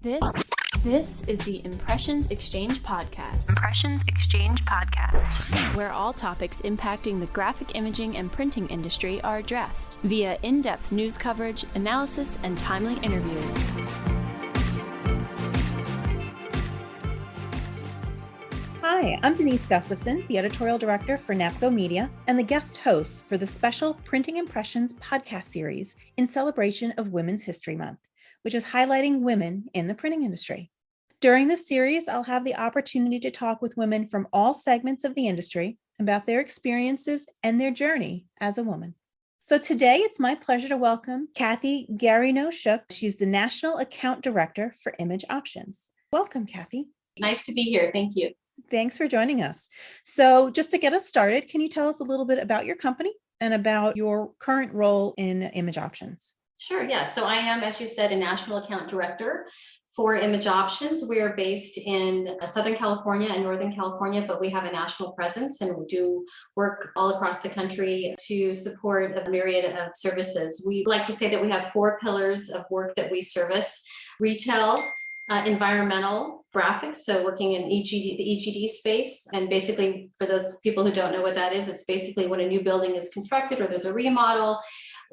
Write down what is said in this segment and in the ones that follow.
This is the Impressions Exchange Podcast. Where all topics impacting the graphic imaging and printing industry are addressed via in-depth news coverage, analysis, and timely interviews. Hi, I'm Denise Gustavson, the Editorial Director for NAPCO Media and the guest host for the special Printing Impressions podcast series in celebration of Women's History Month, which is highlighting women in the printing industry. During this series, I'll have the opportunity to talk with women from all segments of the industry about their experiences and their journey as a woman. So today, it's my pleasure to welcome Kathy Guerineau Shook. She's the National Account Director for Image Options. Welcome, Kathy. Nice to be here. Thank you. Thanks for joining us. So just to get us started, can you tell us a little bit about your company and about your current role in Image Options? Sure. Yeah. So I am, as you said, a National Account Director for Image Options. We are based in Southern California and Northern California, but we have a national presence and we do work all across the country to support a myriad of services. We like to say that we have 4 pillars of work that we service: retail, environmental, graphics, so working in the EGD space. And basically, for those people who don't know what that is, it's basically when a new building is constructed or there's a remodel.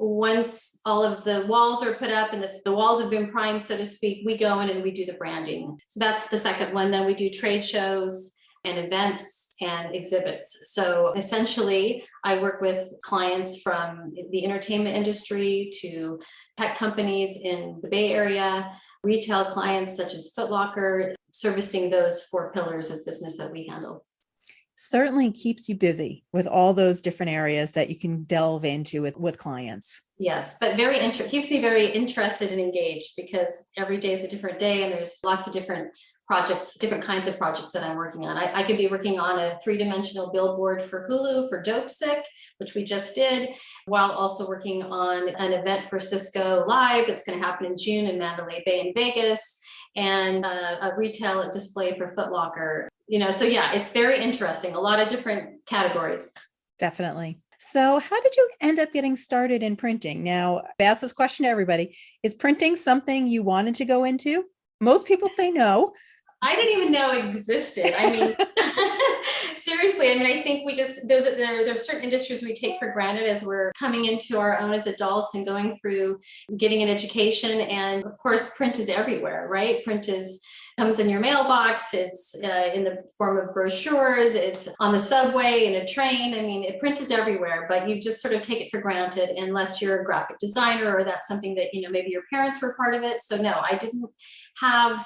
Once all of the walls are put up and the walls have been primed, so to speak, we go in and we do the branding. So that's the second one. Then we do trade shows and events and exhibits. So essentially, I work with clients from the entertainment industry to tech companies in the Bay Area, retail clients such as Foot Locker, servicing those 4 pillars of business that we handle. Certainly keeps you busy with all those different areas that you can delve into with clients. Yes, but keeps me very interested and engaged because every day is a different day and there's lots of different projects, different kinds of projects that I'm working on. I could be working on a 3-dimensional billboard for Hulu for Dope Sick, which we just did, while also working on an event for Cisco Live that's going to happen in June in Mandalay Bay in Vegas, and a retail display for Foot Locker. So yeah, it's very interesting. A lot of different categories. Definitely. So how did you end up getting started in printing? Now, I ask this question to everybody. Is printing something you wanted to go into? Most people say no. I didn't even know it existed. I mean, seriously, I think there are certain industries we take for granted as we're coming into our own as adults and going through getting an education. And of course, print is everywhere, right? Comes in your mailbox. It's in the form of brochures. It's on the subway, in a train. Print is everywhere, but you just sort of take it for granted unless you're a graphic designer or that's something that, maybe your parents were part of it. So no, I didn't have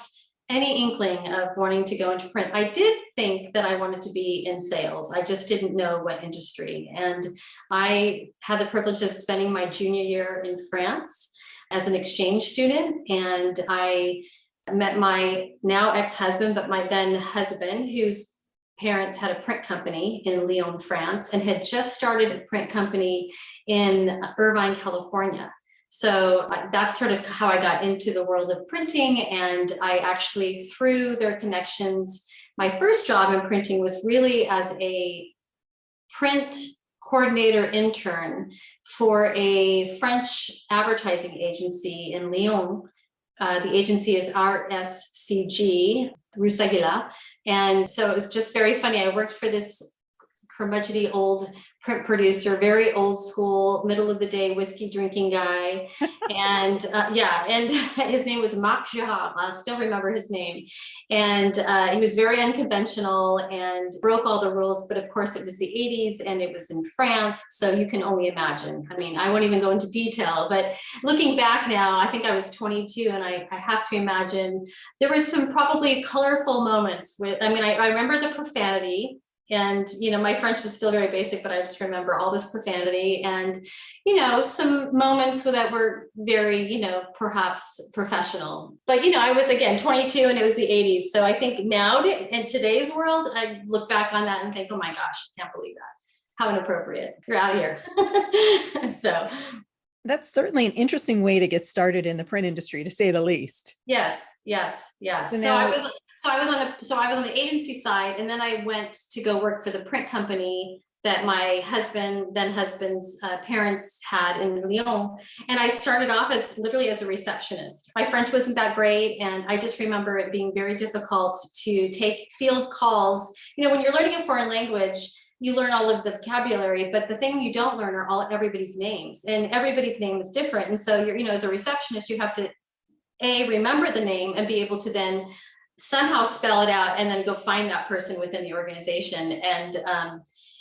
any inkling of wanting to go into print. I did think that I wanted to be in sales. I just didn't know what industry. And I had the privilege of spending my junior year in France as an exchange student. And I met my now ex-husband, but my then husband, whose parents had a print company in Lyon, France, and had just started a print company in Irvine, California. So that's sort of how I got into the world of printing. And I actually, through their connections, my first job in printing was really as a print coordinator intern for a French advertising agency in Lyon. The agency is RSCG, Rue Saguila. And so it was just very funny. I worked for this curmudgeonly old print producer, very old school, middle of the day whiskey drinking guy. And and his name was Marc Girard. I still remember his name. And he was very unconventional and broke all the rules. But of course, it was the 80s and it was in France. So you can only imagine. I won't even go into detail. But looking back now, I think I was 22 and I have to imagine there were some probably colorful moments I remember the profanity. And, my French was still very basic, but I just remember all this profanity and, some moments that were very, perhaps professional. But, I was, again, 22 and it was the 80s. So I think now in today's world, I look back on that and think, oh my gosh, I can't believe that. How inappropriate. You're out of here. So that's certainly an interesting way to get started in the print industry, to say the least. Yes. So I was on the agency side, and then I went to go work for the print company that my then husband's parents had in Lyon. And I started off literally as a receptionist. My French wasn't that great. And I just remember it being very difficult to take field calls. When you're learning a foreign language, you learn all of the vocabulary, but the thing you don't learn are everybody's names, and everybody's name is different. And so as a receptionist, you have to remember the name and be able to then somehow spell it out and then go find that person within the organization. And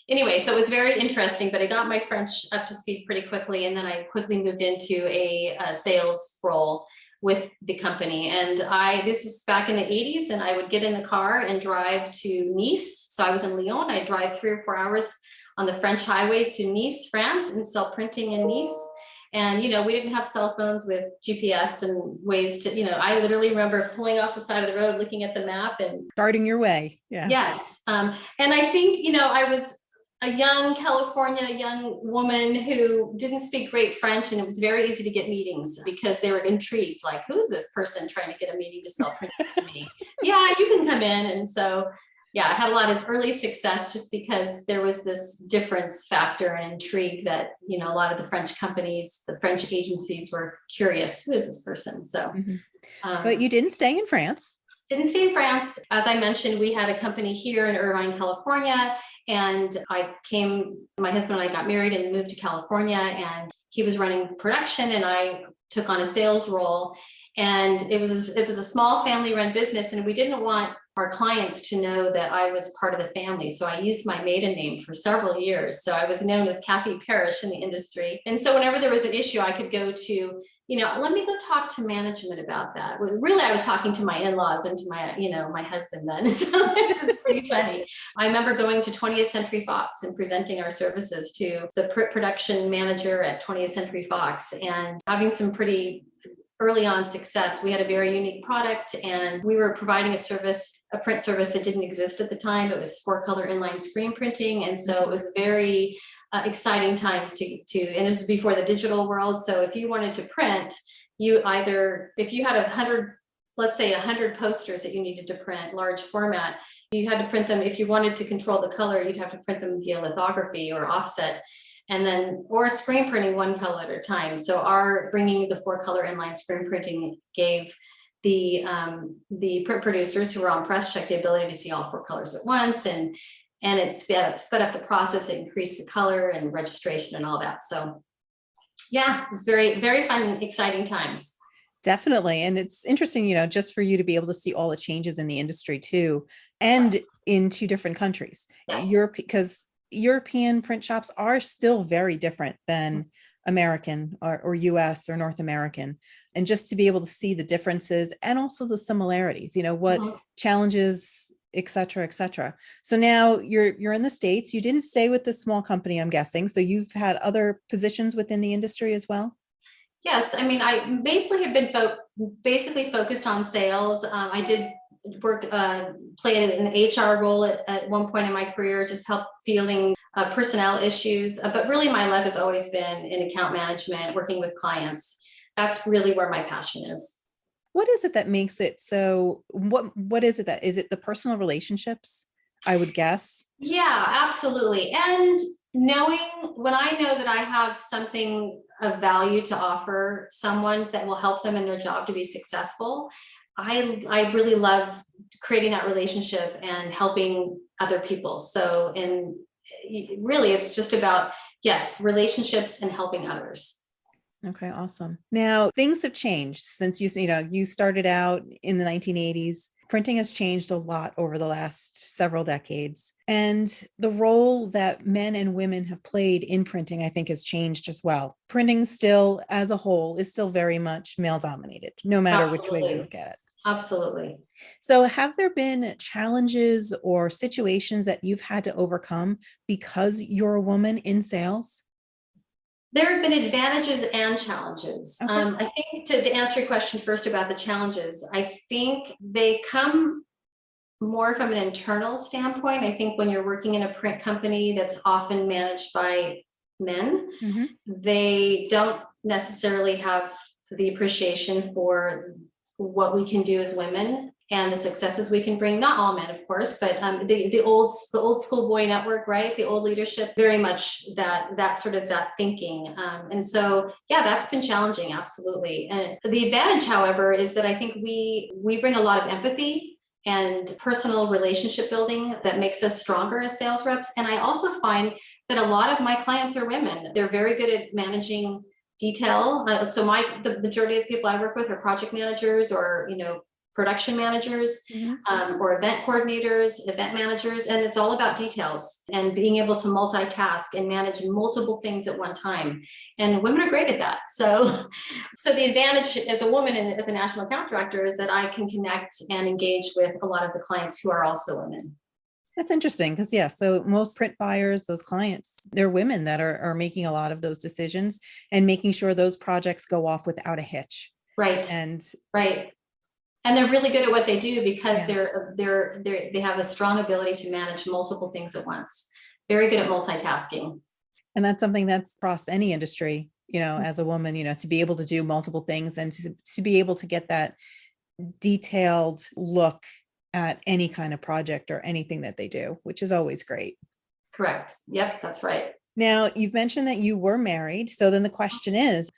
anyway, so it was very interesting, but I got my French up to speed pretty quickly. And then I quickly moved into a sales role with the company. And this was back in the 80s, and I would get in the car and drive to Nice. So I was in Lyon. I'd drive 3 or 4 hours on the French highway to Nice, France, and sell printing in Nice. And, we didn't have cell phones with GPS and ways to, I literally remember pulling off the side of the road, looking at the map and starting your way. Yeah. Yes. And I think, I was a young woman who didn't speak great French, and it was very easy to get meetings because they were intrigued, like, who's this person trying to get a meeting to sell printing to me? Yeah, you can come in. And so, yeah, I had a lot of early success just because there was this difference factor and intrigue that, a lot of the French companies, the French agencies were curious, who is this person? So, but you didn't stay in France. Didn't stay in France. As I mentioned, we had a company here in Irvine, California, and my husband and I got married and moved to California, and he was running production and I took on a sales role. And it was a small family-run business, and we didn't want our clients to know that I was part of the family. So I used my maiden name for several years. So I was known as Kathy Parrish in the industry. And so whenever there was an issue, I could go to, let me go talk to management about that. Really, I was talking to my in-laws and to my, my husband then. So it was pretty funny. I remember going to 20th Century Fox and presenting our services to the production manager at 20th Century Fox and having some pretty early on success. We had a very unique product, and we were providing a print service that didn't exist at the time. It was 4-color inline screen printing. And so it was very exciting times and this was before the digital world. So if you wanted to print, if you had 100 posters that you needed to print, large format, you had to print them. If you wanted to control the color, you'd have to print them via lithography or offset. Or screen printing 1 color at a time. So our bringing the 4-color inline screen printing gave the print producers who were on press check the ability to see all 4 colors at once, and it sped up the process. It increased the color and registration and all that. So yeah, it was very, very fun and exciting times. Definitely. And it's interesting, just for you to be able to see all the changes in the industry too, and in 2 different countries. Yes. Because European print shops are still very different than American or US or North American. And just to be able to see the differences and also the similarities, what challenges, et cetera, et cetera. So now you're in the States. You didn't stay with this small company, I'm guessing. So you've had other positions within the industry as well? Yes. I mean, I basically have been basically focused on sales. I did play an HR role at one point in my career, just help fielding personnel issues. But really my love has always been in account management, working with clients. That's really where my passion is. What is it that makes it so, what is it is it the personal relationships, I would guess? Yeah, absolutely. And when I know that I have something of value to offer someone that will help them in their job to be successful, I really love creating that relationship and helping other people. So, and really it's just about, yes, relationships and helping others. Okay, awesome. Now, things have changed since you started out in the 1980s. Printing has changed a lot over the last several decades. And the role that men and women have played in printing, I think, has changed as well. Printing still, as a whole, is still very much male dominated, no matter which way we look at it. Absolutely. So have there been challenges or situations that you've had to overcome because you're a woman in sales? There have been advantages and challenges. Okay. I think to answer your question first about the challenges, I think they come more from an internal standpoint. I think when you're working in a print company that's often managed by men, they don't necessarily have the appreciation for what we can do as women and the successes we can bring. Not all men, of course, but the old school boy network, right? The old leadership, very much that sort of that thinking. And so, yeah, that's been challenging, absolutely. And the advantage, however, is that I think we bring a lot of empathy and personal relationship building that makes us stronger as sales reps. And I also find that a lot of my clients are women. They're very good at managing detail. So the majority of the people I work with are project managers or, production managers, or event coordinators, event managers, and it's all about details and being able to multitask and manage multiple things at one time. And women are great at that. So the advantage as a woman and as a national account director is that I can connect and engage with a lot of the clients who are also women. That's interesting because, yeah, so most print buyers, those clients, they're women that are making a lot of those decisions and making sure those projects go off without a hitch. Right. Right. And they're really good at what they do because they have a strong ability to manage multiple things at once. Very good at multitasking. And that's something that's across any industry, as a woman, to be able to do multiple things and to be able to get that detailed look at any kind of project or anything that they do, which is always great. Correct. Yep, that's right. Now, you've mentioned that you were married. So then the question is,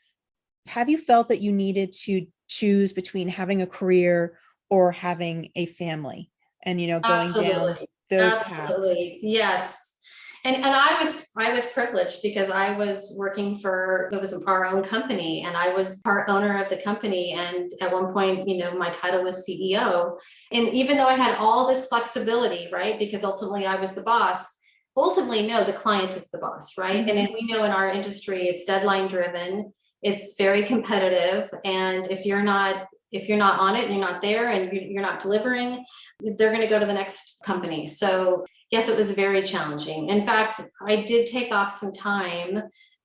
have you felt that you needed to choose between having a career or having a family and, going down those Absolutely. paths? Yes. And I was privileged because I was working it was our own company and I was part owner of the company. And at one point, my title was CEO. And even though I had all this flexibility, right, because ultimately I was the boss, ultimately, no, the client is the boss, right? Mm-hmm. And we know in our industry, it's deadline driven. It's very competitive. And if you're not on it, you're not there and you're not delivering, they're going to go to the next company. So yes, it was very challenging. In fact, I did take off some time.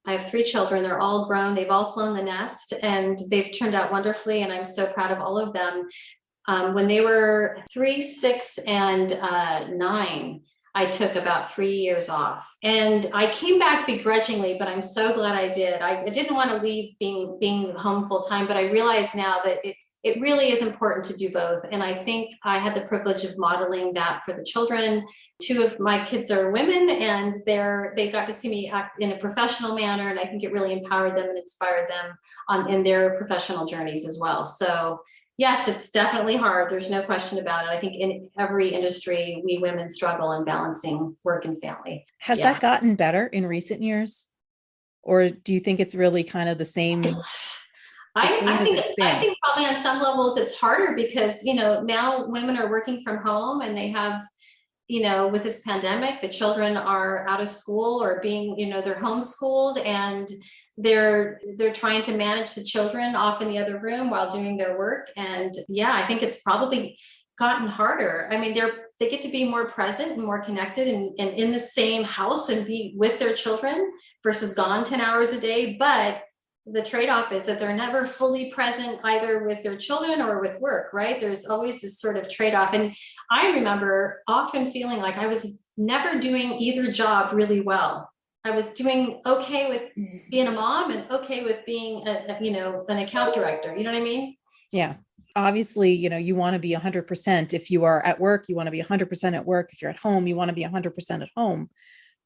I have 3 children. They're all grown. They've all flown the nest and they've turned out wonderfully. And I'm so proud of all of them. When they were 3, 6, and 9, I took about 3 years off and I came back begrudgingly, but I'm so glad I did. I didn't want to leave being home full time, but I realize now that it really is important to do both. And I think I had the privilege of modeling that for the children. 2 of my kids are women and they got to see me act in a professional manner. And I think it really empowered them and inspired them in their professional journeys as well. So yes, it's definitely hard. There's no question about it. I think in every industry, we women struggle in balancing work and family. Has that gotten better in recent years? Or do you think it's really kind of the same? I think probably on some levels it's harder because, now women are working from home and they have, with this pandemic, the children are out of school or being, they're homeschooled and they're trying to manage the children off in the other room while doing their work. And yeah, I think it's probably gotten harder. I mean, they get to be more present and more connected and in the same house and be with their children versus gone 10 hours a day. But the trade-off is that they're never fully present either with their children or with work, right? There's always this sort of trade-off. And I remember often feeling like I was never doing either job really well. I was doing okay with being a mom and okay with being an account director. You know what I mean? Yeah. Obviously, you want to be 100%. If you are at work, you want to be 100% at work. If you're at home, you want to be 100% at home.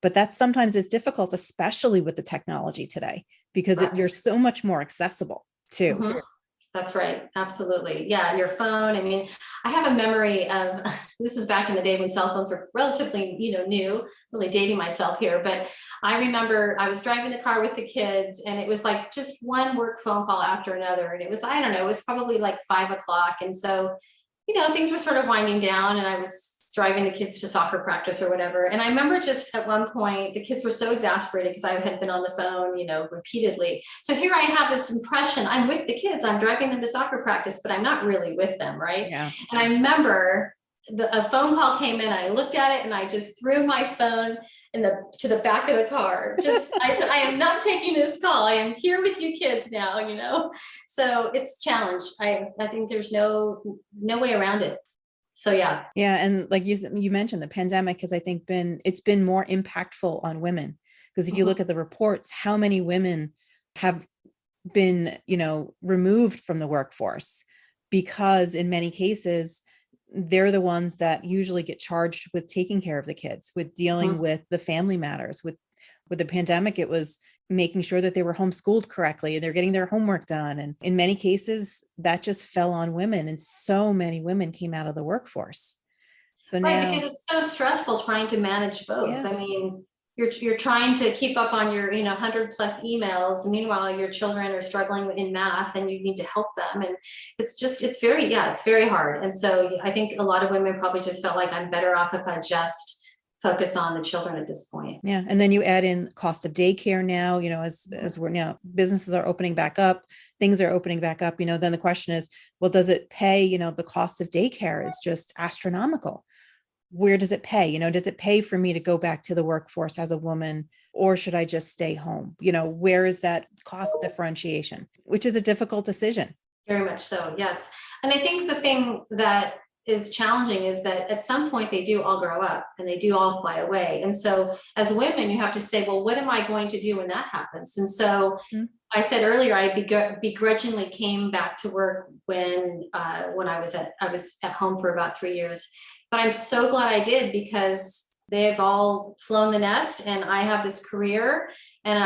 But that sometimes is difficult, especially with the technology today, because you're so much more accessible too. Mm-hmm. That's right. Absolutely. Yeah. Your phone. I mean, I have a memory of, this was back in the day when cell phones were relatively, new, really dating myself here. But I remember I was driving the car with the kids and it was like just one work phone call after another. And it was, I don't know, it was probably like 5 o'clock. And so, things were sort of winding down and I was driving the kids to soccer practice or whatever. And I remember just at one point, the kids were so exasperated because I had been on the phone, repeatedly. So here I have this impression, I'm with the kids, I'm driving them to soccer practice, but I'm not really with them, right? Yeah. And I remember a phone call came in, I looked at it and I just threw my phone to the back of the car. I said, I am not taking this call. I am here with you kids now, So it's a challenge. I think there's no way around it. So yeah. Yeah. And like you mentioned, the pandemic has, I think, it's been more impactful on women, because if you look at the reports, how many women have been, removed from the workforce because in many cases, they're the ones that usually get charged with taking care of the kids, with dealing with the family matters. With the pandemic, it was making sure that they were homeschooled correctly and they're getting their homework done. And in many cases, that just fell on women. And so many women came out of the workforce. So Right, now, because it's so stressful trying to manage both. yeah, I mean, you're trying to keep up on your 100+ emails. Meanwhile, your children are struggling in math, and you need to help them. And it's very hard. And so I think a lot of women probably just felt like, I'm better off if I just focus on the children at this point. yeah. And then you add in cost of daycare now, as we're now, businesses are opening back up, things are opening back up, then the question is, well, does it pay? The cost of daycare is just astronomical. Where does it pay? Does it pay for me to go back to the workforce as a woman, or should I just stay home? Where is that cost differentiation, which is a difficult decision? Very much so, yes. And I think the thing that is challenging is that at some point they do all grow up and they do all fly away. And so as women, you have to say, well, what am I going to do when that happens? And so I said earlier, I begrudgingly came back to work when I was at home for about 3 years. But I'm so glad I did, because they've all flown the nest and I have this career, and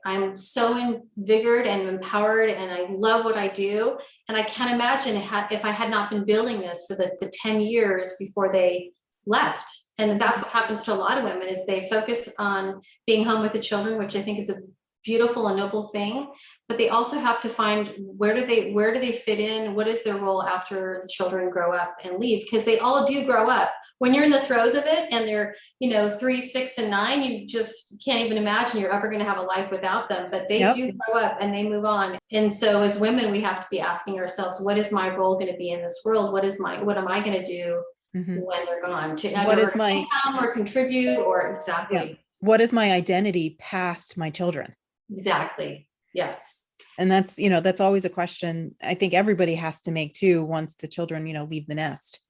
I'm so invigorated and empowered, and I love what I do. And I can't imagine if I had not been building this for the 10 years before they left. And that's what happens to a lot of women, is they focus on being home with the children, which I think is a beautiful and noble thing, but they also have to find where do they fit in? What is their role after the children grow up and leave? Because they all do grow up. When you're in the throes of it and they're 3, 6, and 9, you just can't even imagine you're ever going to have a life without them. But they do grow up and they move on. And so as women, we have to be asking ourselves, what is my role going to be in this world? What am I going to do when they're gone, to either income or contribute, or what is my identity past my children? Exactly. Yes. And that's always a question I think everybody has to make too, once the children, leave the nest.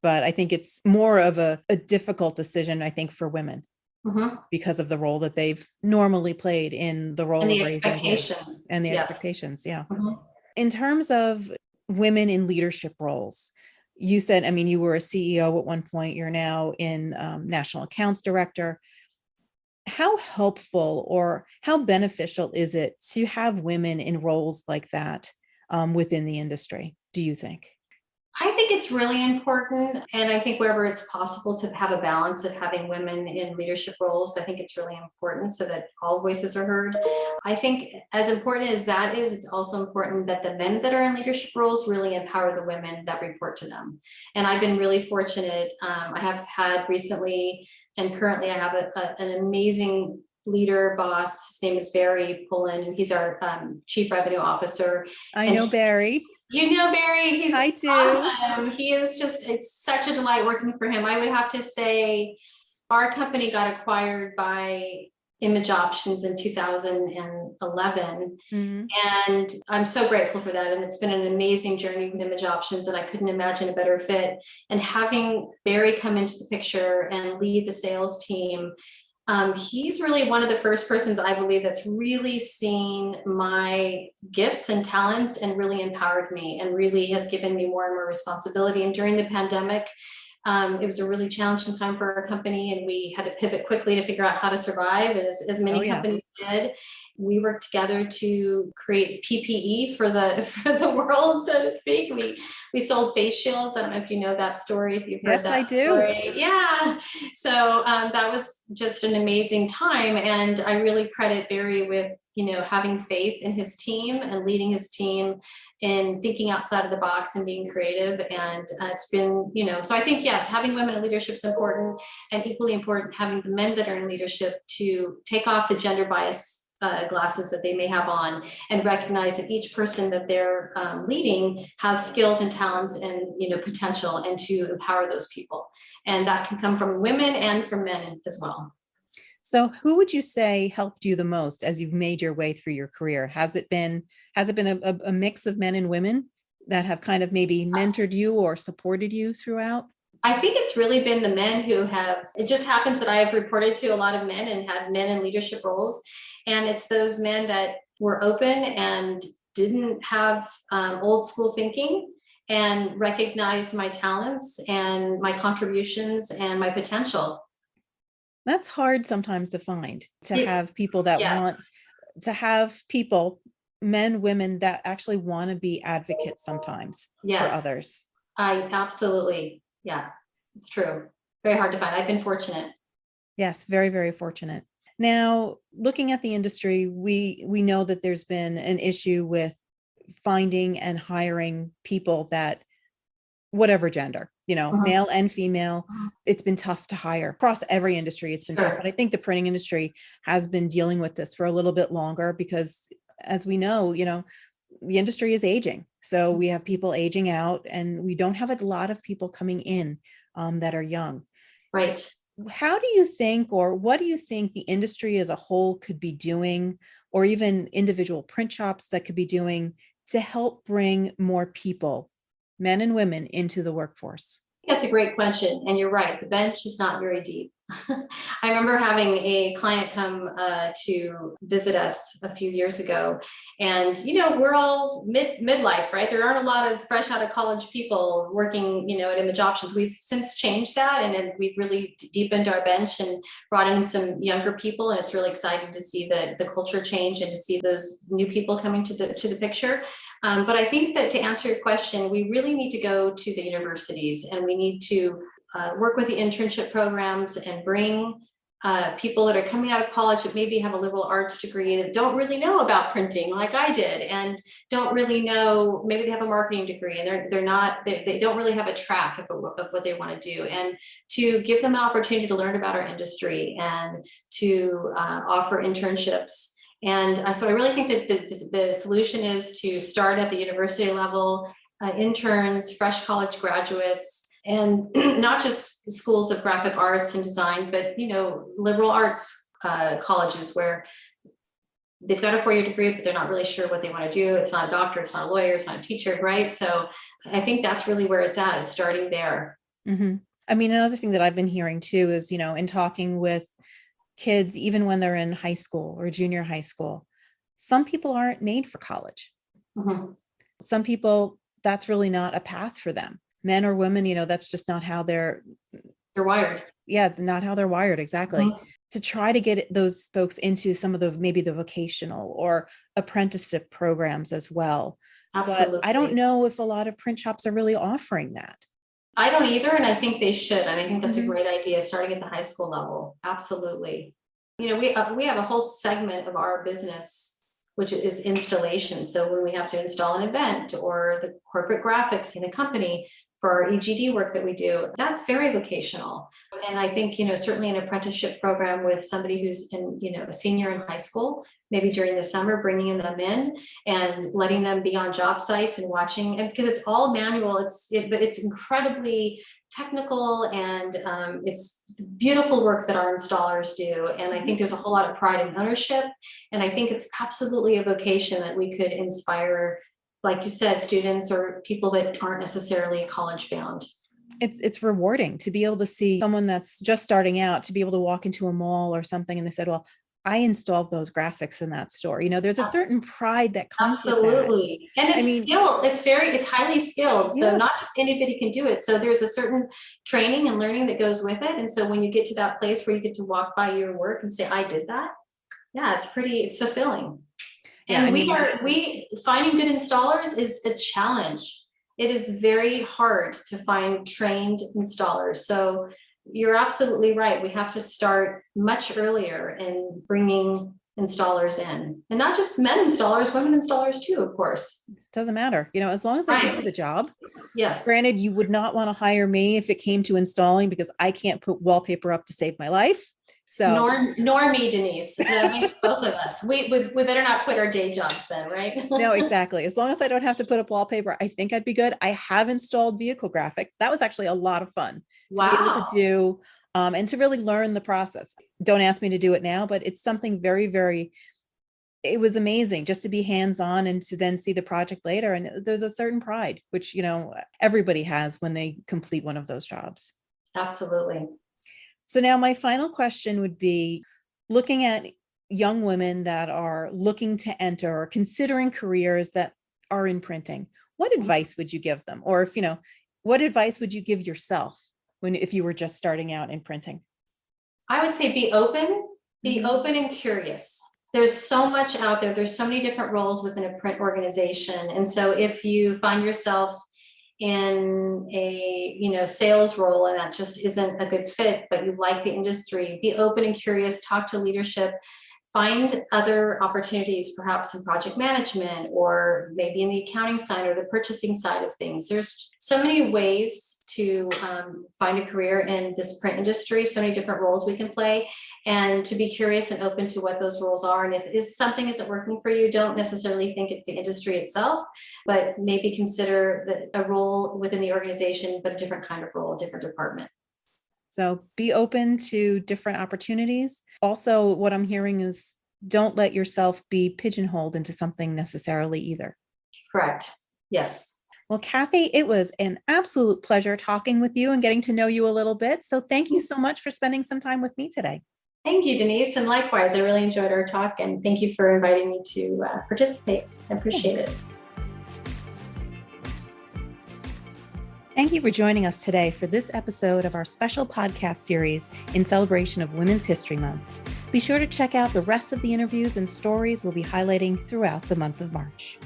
But I think it's more of a difficult decision, I think, for women, because of the role that they've normally played in the role of raising kids and the expectations. Yeah. In terms of women in leadership roles, you said, you were a CEO at one point, you're now in national accounts director. How helpful or how beneficial is it to have women in roles like that within the industry, do you think? I think it's really important. And I think wherever it's possible to have a balance of having women in leadership roles, I think it's really important so that all voices are heard. I think as important as that is, it's also important that the men that are in leadership roles really empower the women that report to them. And I've been really fortunate. I have had recently and currently I have an amazing leader boss. His name is Barry Pullen, and he's our chief revenue officer. I know Barry. You know Barry, he's I do. awesome. He is it's such a delight working for him. I would have to say our company got acquired by Image Options in 2011. And I'm so grateful for that. And it's been an amazing journey with Image Options, and I couldn't imagine a better fit. And having Barry come into the picture and lead the sales team, he's really one of the first persons I believe that's really seen my gifts and talents and really empowered me and really has given me more and more responsibility. And during the pandemic, it was a really challenging time for our company, and we had to pivot quickly to figure out how to survive, as many companies did. We worked together to create PPE for the world, so to speak. We sold face shields. I don't know if you know that story, if you've heard that story. Yeah. So that was just an amazing time. And I really credit Barry with, having faith in his team and leading his team in thinking outside of the box and being creative. And it's been, so I think, yes, having women in leadership is important, and equally important, having the men that are in leadership to take off the gender bias glasses that they may have on and recognize that each person that they're leading has skills and talents and potential, and to empower those people. And that can come from women and from men as well. So who would you say helped you the most as you've made your way through your career? Has it been a mix of men and women that have kind of maybe mentored you or supported you throughout? I think it's really been the men who have, it just happens that I have reported to a lot of men and had men in leadership roles. And it's those men that were open and didn't have old school thinking, and recognize my talents and my contributions and my potential. That's hard sometimes to find, to It- have people that want yes, to have people, men, women that actually want to be advocates sometimes for yes, others. I absolutely, yeah, it's true. Very hard to find. I've been fortunate. Yes, very, very fortunate. Now, looking at the industry, we know that there's been an issue with finding and hiring people that, whatever gender, Mhm. male and female, it's been tough to hire across every industry. It's been tough, Sure. but I think the printing industry has been dealing with this for a little bit longer because, as we know, the industry is aging. So we have people aging out, and we don't have a lot of people coming in that are young. Right. How do you think, or what do you think the industry as a whole could be doing, or even individual print shops that could be doing to help bring more people, men and women, into the workforce? That's a great question. And you're right. The bench is not very deep. I remember having a client come to visit us a few years ago, and we're all midlife, right? There aren't a lot of fresh out of college people working, at Image Options. We've since changed that, and then we've really deepened our bench and brought in some younger people, and it's really exciting to see the culture change and to see those new people coming to the picture. But I think that, to answer your question, we really need to go to the universities, and we need to work with the internship programs and bring people that are coming out of college that maybe have a liberal arts degree that don't really know about printing like I did, and don't really know, maybe they have a marketing degree and they don't really have a track of what they want to do, and to give them an opportunity to learn about our industry and to offer internships. And so I really think that the solution is to start at the university level, interns, fresh college graduates, and not just schools of graphic arts and design, but liberal arts colleges where they've got a 4-year degree, but they're not really sure what they want to do. It's not a doctor, it's not a lawyer, it's not a teacher, right? So I think that's really where it's at, is starting there. Mm-hmm. I mean, another thing that I've been hearing too is, in talking with kids, even when they're in high school or junior high school, some people aren't made for college. Mhm. Some people, that's really not a path for them. Men or women, that's just not how They're wired. yeah, not how they're wired. Exactly. Mhm. To try to get those folks into some of maybe the vocational or apprenticeship programs as well. But I don't Absolutely. know if a lot of print shops are really offering that. I don't either, and I think they should. And I think that's a Mhm. great idea, starting at the high school level. Absolutely. We have a whole segment of our business which is installation. So when we have to install an event or the corporate graphics in a company for our EGD work that we do, that's very vocational. And I think, certainly an apprenticeship program with somebody who's a senior in high school, maybe during the summer, bringing them in and letting them be on job sites and watching, and because it's all manual, but it's incredibly technical, and it's beautiful work that our installers do. And I think there's a whole lot of pride and ownership. And I think it's absolutely a vocation that we could inspire, like you said, students or people that aren't necessarily college bound. It's rewarding to be able to see someone that's just starting out, to be able to walk into a mall or something and they said, well, I installed those graphics in that store. There's a certain pride that comes with that. Absolutely. And it's skilled. It's highly skilled. So Yeah. not just anybody can do it. So there's a certain training and learning that goes with it. And so when you get to that place where you get to walk by your work and say, I did that. Yeah, it's fulfilling. Yeah, And finding good installers is a challenge. It is very hard to find trained installers. So you're absolutely right. We have to start much earlier in bringing installers in, and not just men installers, women installers too, of course. Doesn't matter, as long as I can do Right. the job. Yes. Granted, you would not want to hire me if it came to installing, because I can't put wallpaper up to save my life. So Nor me, Denise. That makes both of us. We better not quit our day jobs then, right? no, exactly. As long as I don't have to put up wallpaper, I think I'd be good. I have installed vehicle graphics. That was actually a lot of fun to be able to do, and to really learn the process. Don't ask me to do it now, but it's something very, very, it was amazing just to be hands-on and to then see the project later. And there's a certain pride, which, everybody has when they complete one of those jobs. Absolutely. So now my final question would be, looking at young women that are looking to enter or considering careers that are in printing, what advice would you give them? Or what advice would you give yourself if you were just starting out in printing? I would say be open and curious. There's so much out there. There's so many different roles within a print organization. And so if you find yourself in a sales role and that just isn't a good fit, but you like the industry, be open and curious, talk to leadership, find other opportunities, perhaps in project management or maybe in the accounting side or the purchasing side of things. There's so many ways to find a career in this print industry, so many different roles we can play, and to be curious and open to what those roles are. And if something isn't working for you, don't necessarily think it's the industry itself, but maybe consider a role within the organization, but a different kind of role, a different department. So be open to different opportunities. Also, what I'm hearing is don't let yourself be pigeonholed into something necessarily either. Correct. Yes. Well, Kathy, it was an absolute pleasure talking with you and getting to know you a little bit. So thank you so much for spending some time with me today. Thank you, Denise. And likewise, I really enjoyed our talk, and thank you for inviting me to participate. I appreciate it. Thank you for joining us today for this episode of our special podcast series in celebration of Women's History Month. Be sure to check out the rest of the interviews and stories we'll be highlighting throughout the month of March.